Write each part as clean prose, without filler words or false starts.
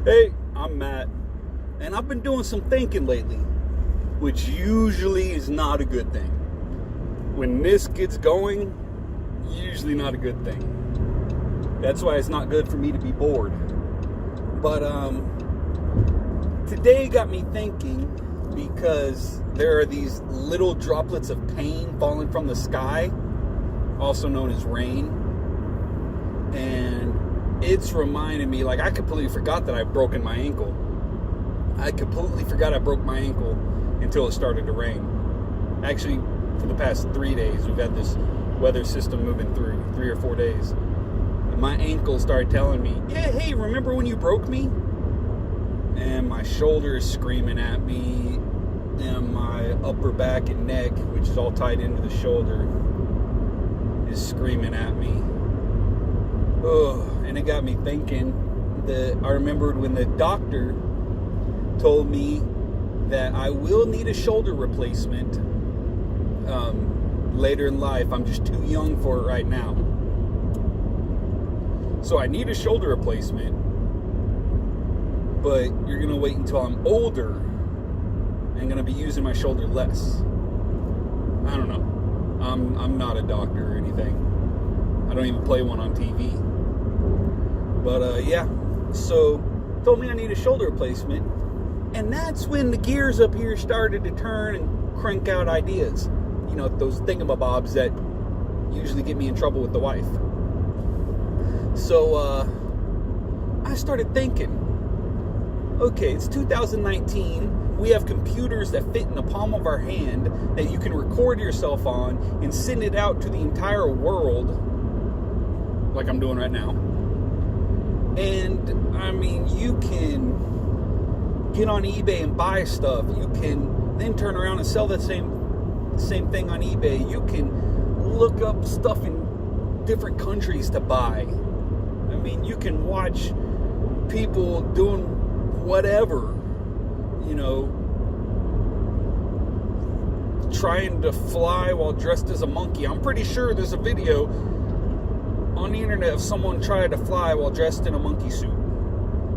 Hey, I'm Matt, and I've been doing some thinking lately, which usually is not a good thing. When this gets going, usually not a good thing. That's why it's not good for me to be bored. But today got me thinking because there are these little droplets of pain falling from the sky, also known as rain, and it's reminding me, like, I completely forgot that I'd broken my ankle. I completely forgot I broke my ankle until it started to rain. Actually, for the past 3 days, we've had this weather system moving through, 3 or 4 days. And my ankle started telling me, yeah, hey, remember when you broke me? And my shoulder is screaming at me, and my upper back and neck, which is all tied into the shoulder, is screaming at me. Oh, and it got me thinking that I remembered when the doctor told me that I will need a shoulder replacement later in life. I'm just too young for it right now. So I need a shoulder replacement, but you're going to wait until I'm older and going to be using my shoulder less. I don't know. I'm not a doctor or anything. I don't even play one on TV. But yeah, so told me I need a shoulder replacement, and that's when the gears up here started to turn and crank out ideas. You know, those thingamabobs that usually get me in trouble with the wife. So I started thinking, okay, it's 2019. We have computers that fit in the palm of our hand that you can record yourself on and send it out to the entire world, like I'm doing right now. And, I mean, you can get on eBay and buy stuff. You can then turn around and sell the same thing on eBay. You can look up stuff in different countries to buy. I mean, you can watch people doing whatever, you know, trying to fly while dressed as a monkey. I'm pretty sure there's a video on the internet of someone trying to fly while dressed in a monkey suit,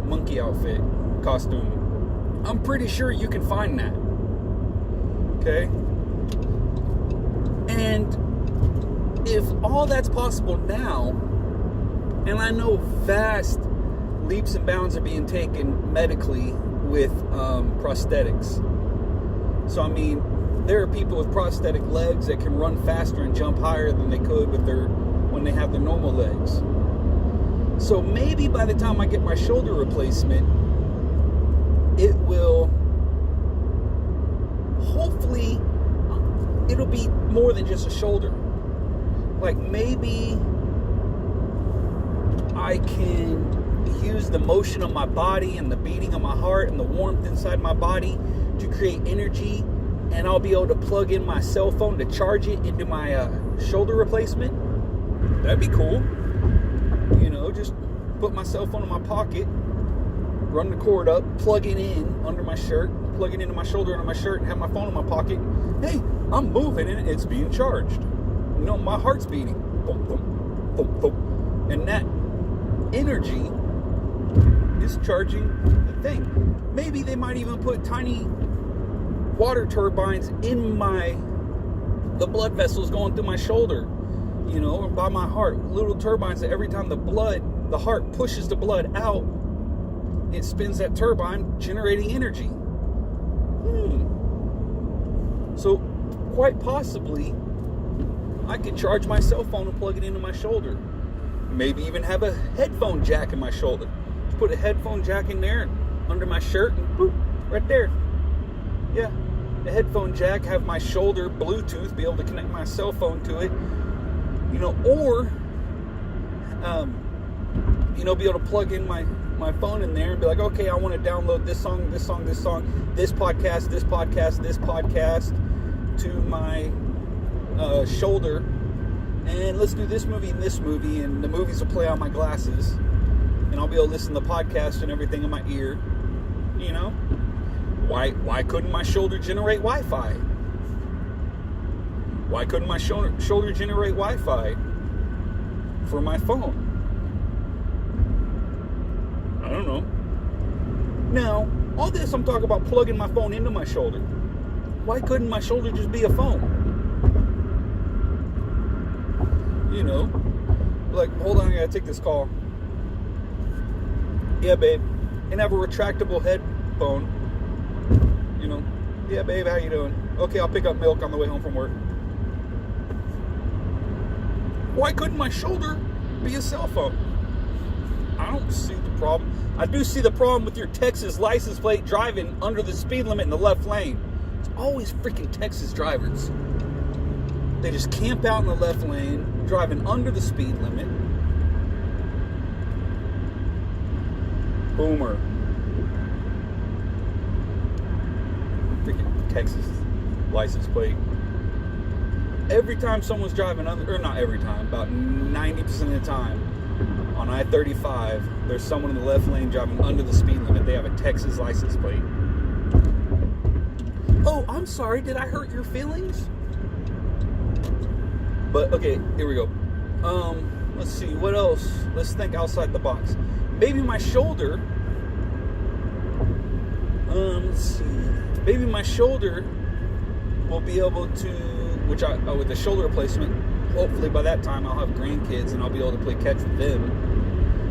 monkey outfit, costume. I'm pretty sure you can find that. Okay? And if all that's possible now, and I know vast leaps and bounds are being taken medically with prosthetics. So, I mean, there are people with prosthetic legs that can run faster and jump higher than they could with when they have their normal legs. So maybe by the time I get my shoulder replacement, it will, hopefully, it'll be more than just a shoulder. Like, maybe I can use the motion of my body and the beating of my heart and the warmth inside my body to create energy, and I'll be able to plug in my cell phone to charge it into my shoulder replacement. That'd be cool. You know, just put my cell phone in my pocket, run the cord up, plug it in under my shirt, plug it into my shoulder under my shirt, and have my phone in my pocket. Hey, I'm moving and it's being charged. You know, my heart's beating. Boom, boom, boom, boom. And that energy is charging the thing. Maybe they might even put tiny water turbines in the blood vessels going through my shoulder, you know, or by my heart. Little turbines that every time the heart pushes the blood out, it spins that turbine, generating energy. So, quite possibly, I could charge my cell phone and plug it into my shoulder. Maybe even have a headphone jack in my shoulder. Just put a headphone jack in there and under my shirt, and boop, right there. Yeah, a headphone jack, have my shoulder Bluetooth, be able to connect my cell phone to it. You know, or, you know, be able to plug in my phone in there and be like, okay, I want to download this song, this podcast to my shoulder, and let's do this movie and the movies will play on my glasses, and I'll be able to listen to the podcast and everything in my ear. You know, why couldn't my shoulder generate Wi-Fi? Why couldn't my shoulder generate Wi-Fi for my phone? I don't know. Now, all this I'm talking about plugging my phone into my shoulder. Why couldn't my shoulder just be a phone? You know, like, hold on, I gotta take this call. Yeah, babe. And have a retractable headphone. You know, yeah, babe, how you doing? Okay, I'll pick up milk on the way home from work. Why couldn't my shoulder be a cell phone? I don't see the problem. I do see the problem with your Texas license plate driving under the speed limit in the left lane. It's always freaking Texas drivers. They just camp out in the left lane, driving under the speed limit. Boomer. Freaking Texas license plate. Every time someone's driving under, or not every time, about 90% of the time, on I-35, there's someone in the left lane driving under the speed limit. They have a Texas license plate. Oh, I'm sorry, did I hurt your feelings? But, okay, here we go. Let's see, what else? Let's think outside the box. Maybe my shoulder, let's see. Maybe my shoulder will be able to, with the shoulder replacement, hopefully by that time I'll have grandkids and I'll be able to play catch with them,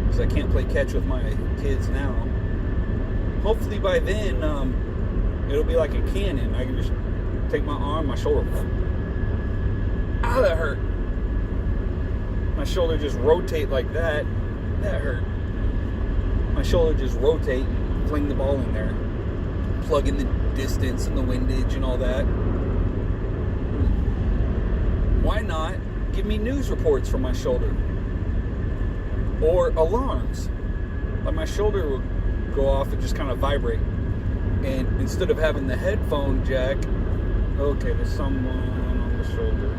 because I can't play catch with my kids now. Hopefully by then, it'll be like a cannon. I can just take my arm, my shoulder. Ow, that hurt. My shoulder just rotate like that. That hurt. My shoulder just rotate, fling the ball in there, plug in the distance and the windage and all that. Why not give me news reports from my shoulder? Or alarms. Like my shoulder will go off and just kind of vibrate. And instead of having the headphone jack, okay, there's someone on the shoulder.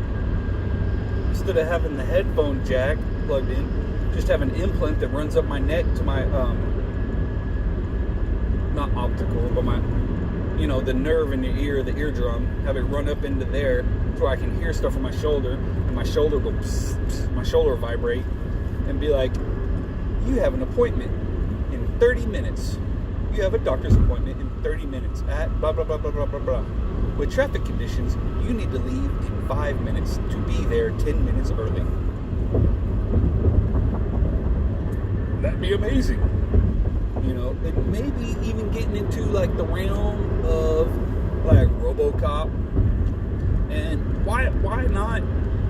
Instead of having the headphone jack plugged in, just have an implant that runs up my neck to my, not optical, but my, you know, the nerve in your ear, the eardrum, have it run up into there so I can hear stuff from my shoulder, and my shoulder will, my shoulder will vibrate and be like, you have an appointment in 30 minutes. You have a doctor's appointment in 30 minutes at blah, blah, blah, blah, blah, blah, blah. With traffic conditions, you need to leave in 5 minutes to be there 10 minutes early. That'd be amazing. You know, and maybe even getting into like the realm of like RoboCop. And why not,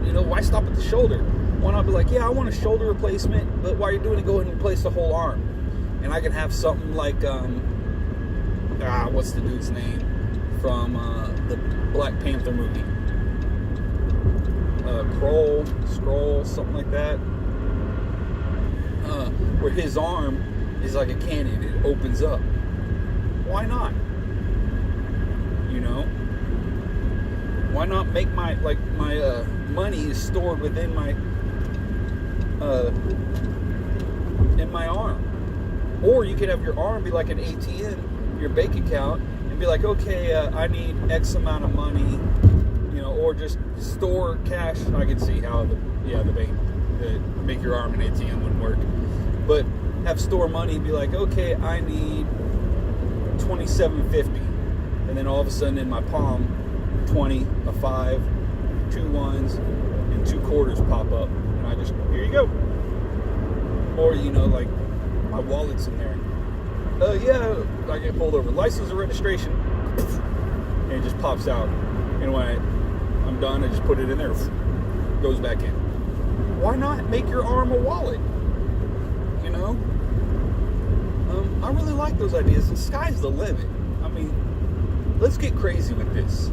you know, why stop at the shoulder? Why not be like, yeah, I want a shoulder replacement, but while you're doing it, go ahead and replace the whole arm. And I can have something like, what's the dude's name from the Black Panther movie? Skrull, something like that. Where his arm is like a cannon, it opens up. Why not? You know? Why not make my money is stored within my in my arm? Or you could have your arm be like an ATM, your bank account, and be like, okay, I need X amount of money, you know, or just store cash. I can see how the bank, make your arm an ATM wouldn't work, but have store money, be like, okay, I need $27.50, and then all of a sudden in my palm, 20, a 5, 2 1s, and 2 quarters pop up, and I just, here you go. Or, you know, like, my wallet's in there. Yeah, I get pulled over. License or registration. And it just pops out. And when I'm done, I just put it in there. Goes back in. Why not make your arm a wallet? You know? I really like those ideas. The sky's the limit. I mean, let's get crazy with this.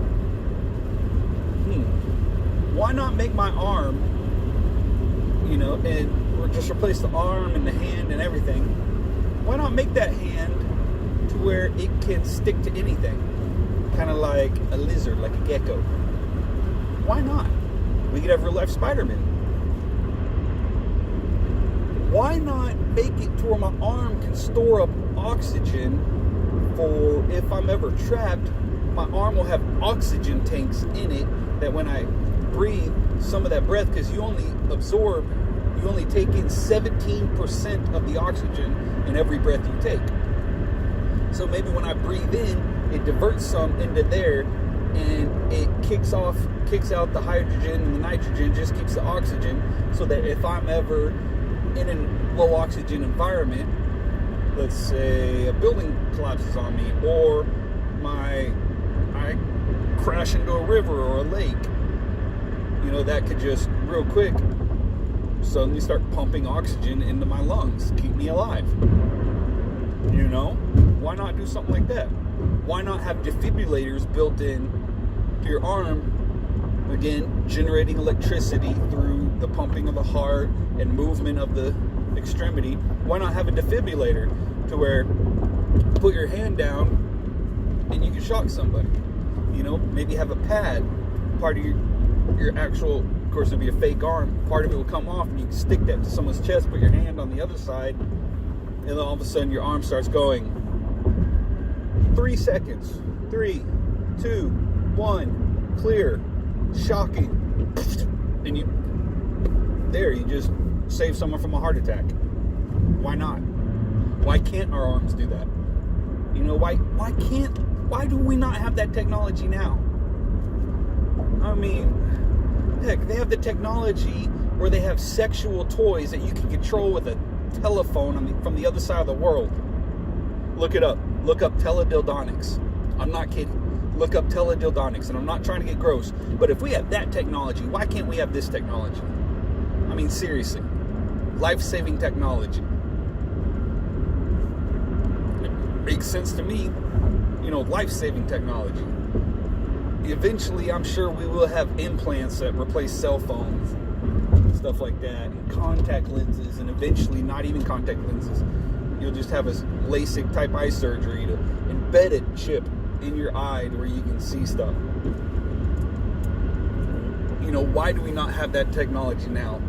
Why not make my arm, you know, and just replace the arm and the hand and everything? Why not make that hand to where it can stick to anything? Kind of like a lizard, like a gecko. Why not? We could have real life Spider-Man. Why not make it to where my arm can store up oxygen for if I'm ever trapped, my arm will have oxygen tanks in it that when I breathe some of that breath, because you only take in 17% of the oxygen in every breath you take. So maybe when I breathe in, it diverts some into there, and it kicks out the hydrogen and the nitrogen, just keeps the oxygen, so that if I'm ever in a low oxygen environment, let's say a building collapses on me, or I crash into a river or a lake, that could just real quick suddenly start pumping oxygen into my lungs, keep me alive. Why not do something like that? Why not have defibrillators built in to your arm, again, generating electricity through the pumping of the heart and movement of the extremity? Why not have a defibrillator to where you put your hand down and you can shock somebody? Maybe have a pad, part of your actual, of course it'll be a fake arm, part of it will come off, and you can stick that to someone's chest, put your hand on the other side, and then all of a sudden your arm starts going. 3 seconds. 3, 2, 1, clear, shocking, and you just save someone from a heart attack. Why not? Why can't our arms do that? Why do we not have that technology now? I mean, heck, they have the technology where they have sexual toys that you can control with a telephone from the other side of the world. Look it up. Look up teledildonics. I'm not kidding. Look up teledildonics, and I'm not trying to get gross, but if we have that technology, why can't we have this technology? I mean, seriously. Life-saving technology. It makes sense to me. Life-saving technology. Eventually, I'm sure we will have implants that replace cell phones, stuff like that, and contact lenses, and eventually not even contact lenses. You'll just have a LASIK type eye surgery to embed a chip in your eye to where you can see stuff. Why do we not have that technology now?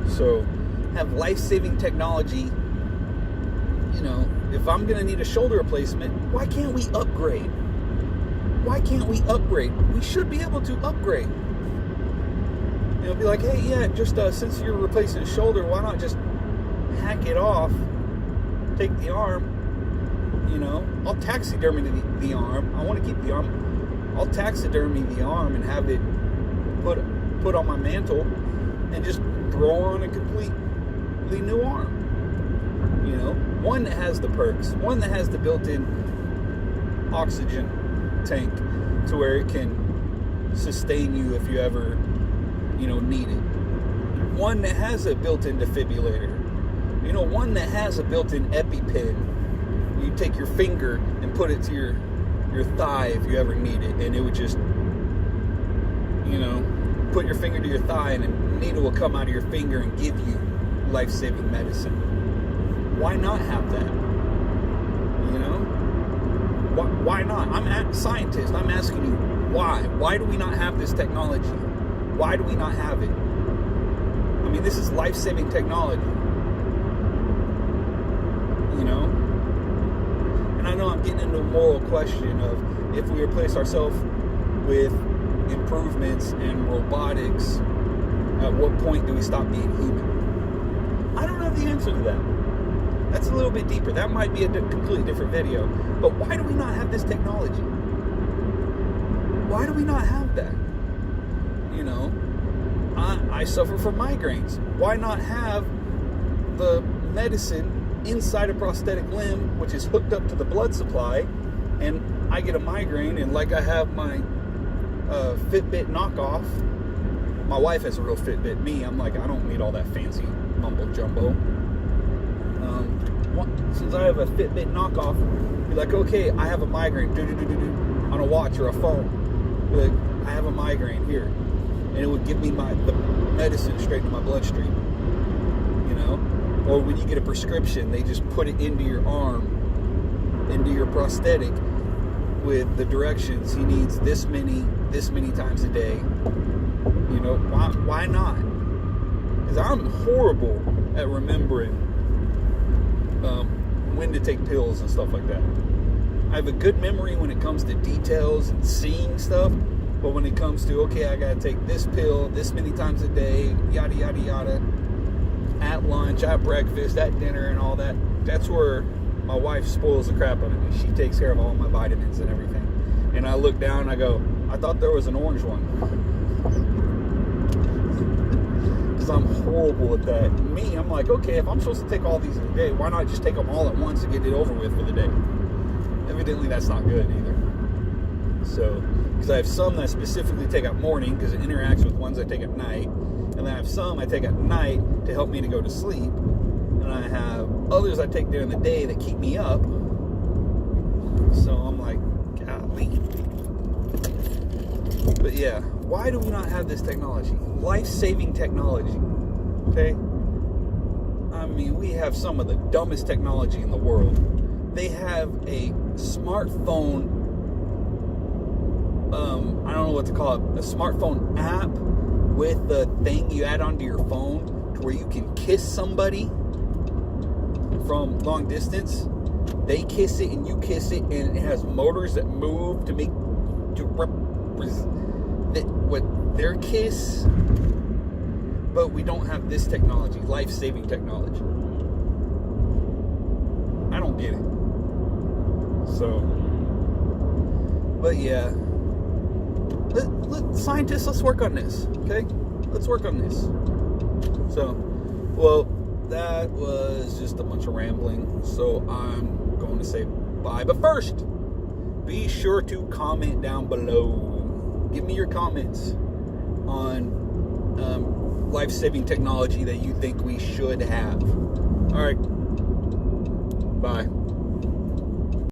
So, have life-saving technology. If I'm going to need a shoulder replacement, why can't we upgrade? Why can't we upgrade? We should be able to upgrade. Be like, hey, yeah, just since you're replacing a shoulder, why not just hack it off, take the arm, I'll taxidermy the arm. I want to keep the arm. I'll taxidermy the arm and have it put on my mantle and just throw on a completely new arm. One that has the perks, one that has the built-in oxygen tank to where it can sustain you if you ever, need it. One that has a built-in defibrillator. One that has a built-in EpiPen. You take your finger and put it to your thigh if you ever need it, and it would just, put your finger to your thigh, and a needle will come out of your finger and give you life-saving medicine. Why not have that? Why not? I'm a scientist. I'm asking you, why? Why do we not have this technology? Why do we not have it? I mean, this is life-saving technology. And I know I'm getting into a moral question of if we replace ourselves with improvements in robotics, at what point do we stop being human? I don't have the answer to that. That's a little bit deeper. That might be a completely different video. But why do we not have this technology? Why do we not have that? I suffer from migraines. Why not have the medicine inside a prosthetic limb, which is hooked up to the blood supply, and I get a migraine, and like I have my Fitbit knockoff. My wife has a real Fitbit. Me, I'm like, I don't need all that fancy mumbo jumbo. Since I have a Fitbit knockoff, be like, okay, I have a migraine, on a watch or a phone. Be like, I have a migraine here, and it would give me the medicine straight to my bloodstream. Or when you get a prescription, they just put it into your arm, into your prosthetic, with the directions. He needs this many times a day. Why not? Because I'm horrible at remembering when to take pills and stuff like that. I have a good memory when it comes to details and seeing stuff, but when it comes to, okay, I gotta take this pill this many times a day, yada yada yada, at lunch, at breakfast, at dinner, and all that, that's where my wife spoils the crap out of me. She takes care of all my vitamins and everything. And I look down and I go, I thought there was an orange one. Because I'm horrible at that. Me, I'm like, okay, if I'm supposed to take all these in a day, why not just take them all at once and get it over with for the day? Evidently, that's not good either. So, because I have some that I specifically take at morning because it interacts with ones I take at night. And then I have some I take at night to help me to go to sleep. And I have others I take during the day that keep me up. So I'm like, golly. But yeah, why do we not have this technology? Life-saving technology. Okay? I mean, we have some of the dumbest technology in the world. They have a smartphone, I don't know what to call it, a smartphone app with the thing you add onto your phone to where you can kiss somebody from long distance. They kiss it and you kiss it, and it has motors that move to make to represent what their kiss. But we don't have this technology, life-saving technology. I don't get it. So, but yeah, scientists, let's work on this. Okay, let's work on this. So, well, that was just a bunch of rambling. So I'm going to say bye. But first, be sure to comment down below. Give me your comments on life-saving technology that you think we should have. All right. Bye.